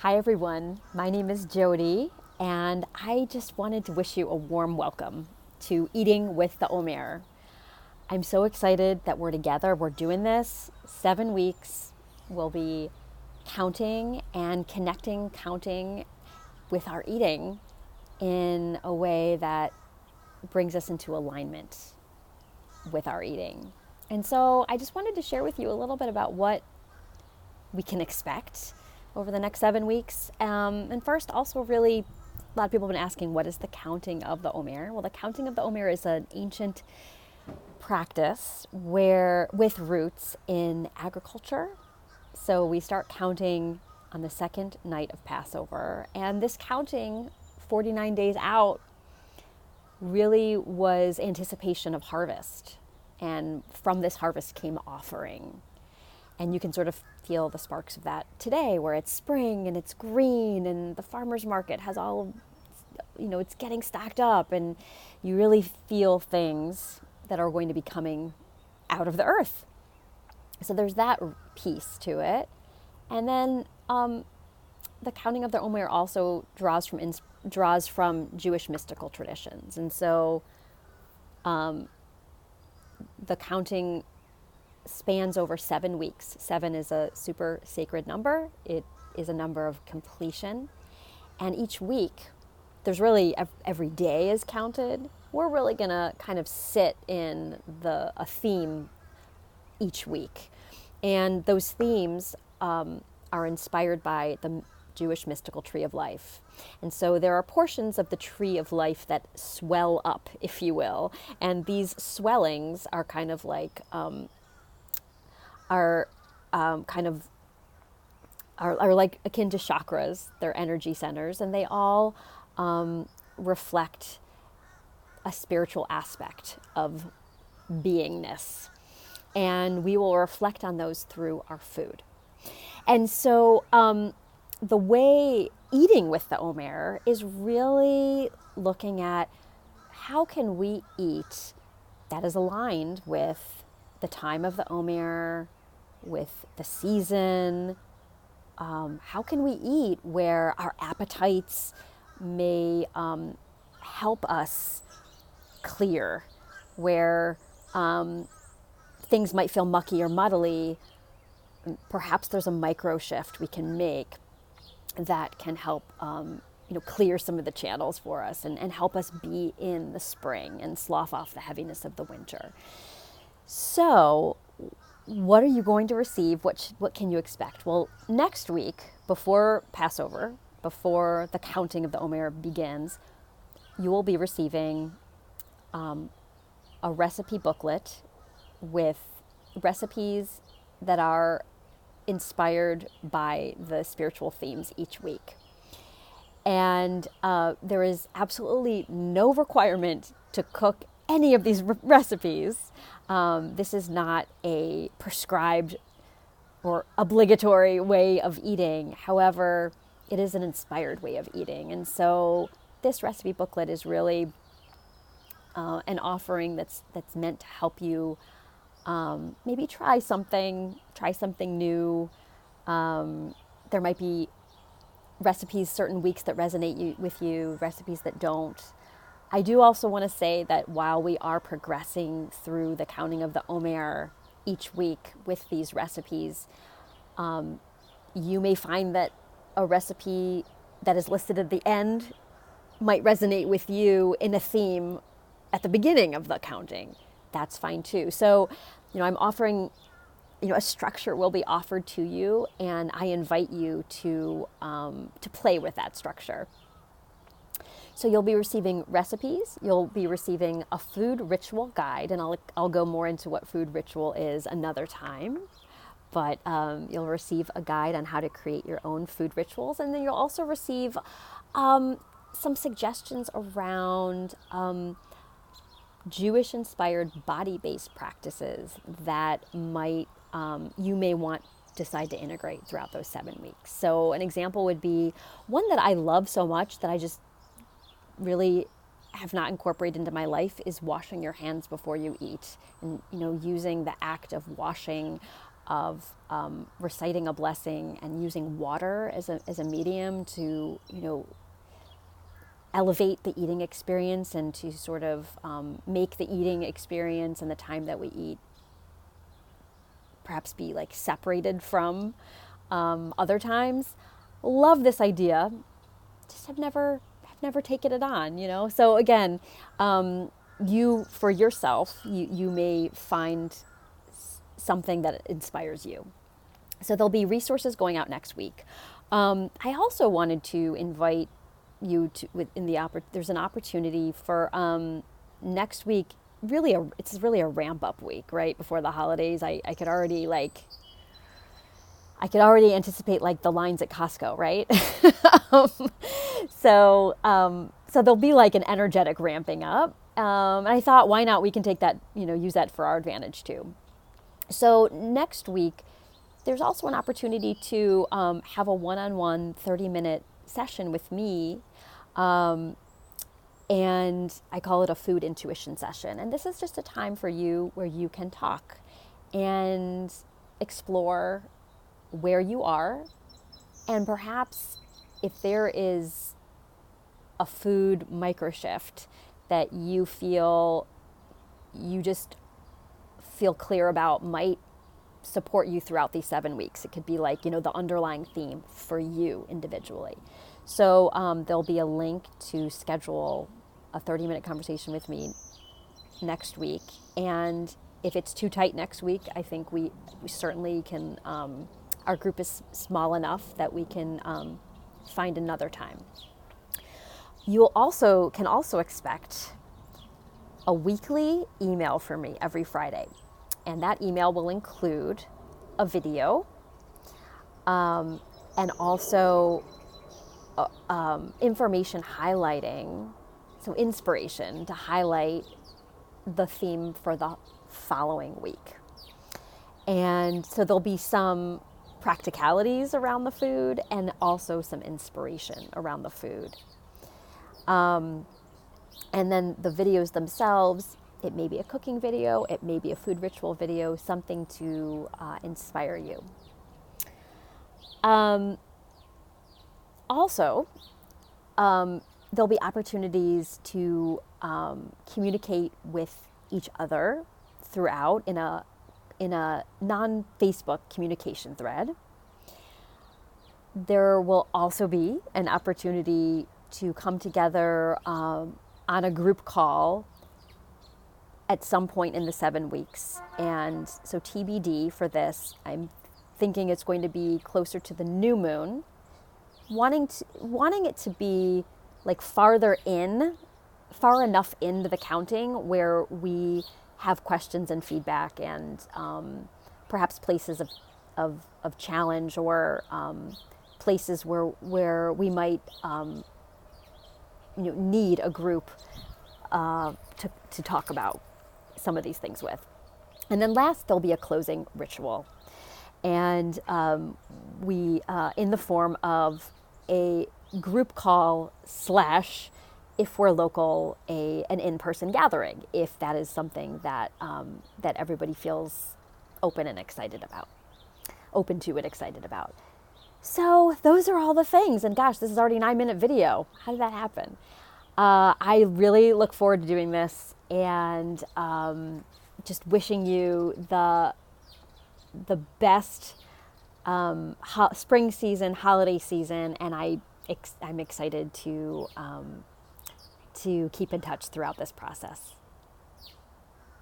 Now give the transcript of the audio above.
Hi everyone, my name is Jody, and I just wanted to wish you a warm welcome to Eating with the Omer. I'm so excited that we're together. We're doing this 7 weeks. We'll be counting and connecting, counting with our eating in a way that brings us into alignment with our eating. And so I just wanted to share with you a little bit about what we can expect over the next 7 weeks. And first, also, really, a lot of people have been asking, what is the counting of the Omer? Well, the counting of the Omer is an ancient practice where with roots in agriculture. So we start counting on the second night of Passover, and this counting 49 days out really was anticipation of harvest. And from this harvest came offering. And you can sort of feel the sparks of that today, where it's spring and it's green and the farmer's market has all, it's getting stocked up, and you really feel things that are going to be coming out of the earth. So there's that piece to it. And then the counting of the Omer also draws from Jewish mystical traditions. And so the counting spans over 7 weeks. 7 is a super sacred number. It is a number of completion. And each week, there's really, every day is counted. We're really going to kind of sit in a theme each week. And those themes are inspired by the Jewish mystical tree of life. And so there are portions of the tree of life that swell up, if you will. And these swellings are kind of like are like akin to chakras. They're energy centers, and they all reflect a spiritual aspect of beingness. And we will reflect on those through our food. And so the way eating with the Omer is really looking at how can we eat that is aligned with the time of the Omer, with the season. How can we eat where our appetites may help us clear, where things might feel mucky or muddly? Perhaps there's a micro shift we can make that can help clear some of the channels for us and help us be in the spring and slough off the heaviness of the winter. So what are you going to receive? What can you expect? Well, next week, before Passover, before the counting of the Omer begins, you will be receiving a recipe booklet with recipes that are inspired by the spiritual themes each week. And there is absolutely no requirement to cook any of these recipes. This is not a prescribed or obligatory way of eating. However, it is an inspired way of eating. And so this recipe booklet is really an offering that's meant to help you maybe try something new. There might be recipes certain weeks that resonate with you, recipes that don't. I do also want to say that while we are progressing through the counting of the Omer each week with these recipes, you may find that a recipe that is listed at the end might resonate with you in a theme at the beginning of the counting. That's fine too. So, I'm offering, a structure will be offered to you, and I invite you to play with that structure. So you'll be receiving recipes, you'll be receiving a food ritual guide, and I'll go more into what food ritual is another time. But you'll receive a guide on how to create your own food rituals, and then you'll also receive some suggestions around Jewish-inspired body-based practices that you may decide to integrate throughout those 7 weeks. So an example would be one that I love so much that I just really have not incorporated into my life is washing your hands before you eat, and using the act of washing of reciting a blessing and using water as a medium to, elevate the eating experience and to sort of make the eating experience and the time that we eat perhaps be like separated from other times. Love this idea. Just have never taken it on. So again, you for yourself, you may find something that inspires you. So there'll be resources going out next week. I also wanted to invite you to there's an opportunity for next week. It's really a ramp up week, right before the holidays. I could already anticipate like the lines at Costco, right? So there'll be like an energetic ramping up. And I thought, why not? We can take that, use that for our advantage too. So next week, there's also an opportunity to have a one-on-one 30-minute session with me. And I call it a food intuition session. And this is just a time for you where you can talk and explore where you are. And perhaps if there is a food microshift that you just feel clear about might support you throughout these 7 weeks. It could be like, the underlying theme for you individually. So there'll be a link to schedule a 30-minute conversation with me next week. And if it's too tight next week, I think we certainly can, our group is small enough that we can find another time. You can also expect a weekly email from me every Friday. And that email will include a video and also information highlighting, so inspiration to highlight the theme for the following week. And so there'll be some practicalities around the food and also some inspiration around the food. And then the videos themselves, it may be a cooking video, it may be a food ritual video, something to inspire you. Also, there'll be opportunities to communicate with each other throughout in a non-Facebook communication thread. There will also be an opportunity to come together on a group call at some point in the 7 weeks. And so TBD for this, I'm thinking it's going to be closer to the new moon, wanting it to be like far enough into the counting where we have questions and feedback and perhaps places of challenge or places where we might need a group to talk about some of these things with. And then last, there'll be a closing ritual. And we, in the form of a group call / if we're local, an in-person gathering, if that is something that that everybody feels open to and excited about. So those are all the things. And gosh, this is already a 9-minute video. How did that happen? I really look forward to doing this and just wishing you the best spring season, holiday season, and I'm excited to keep in touch throughout this process.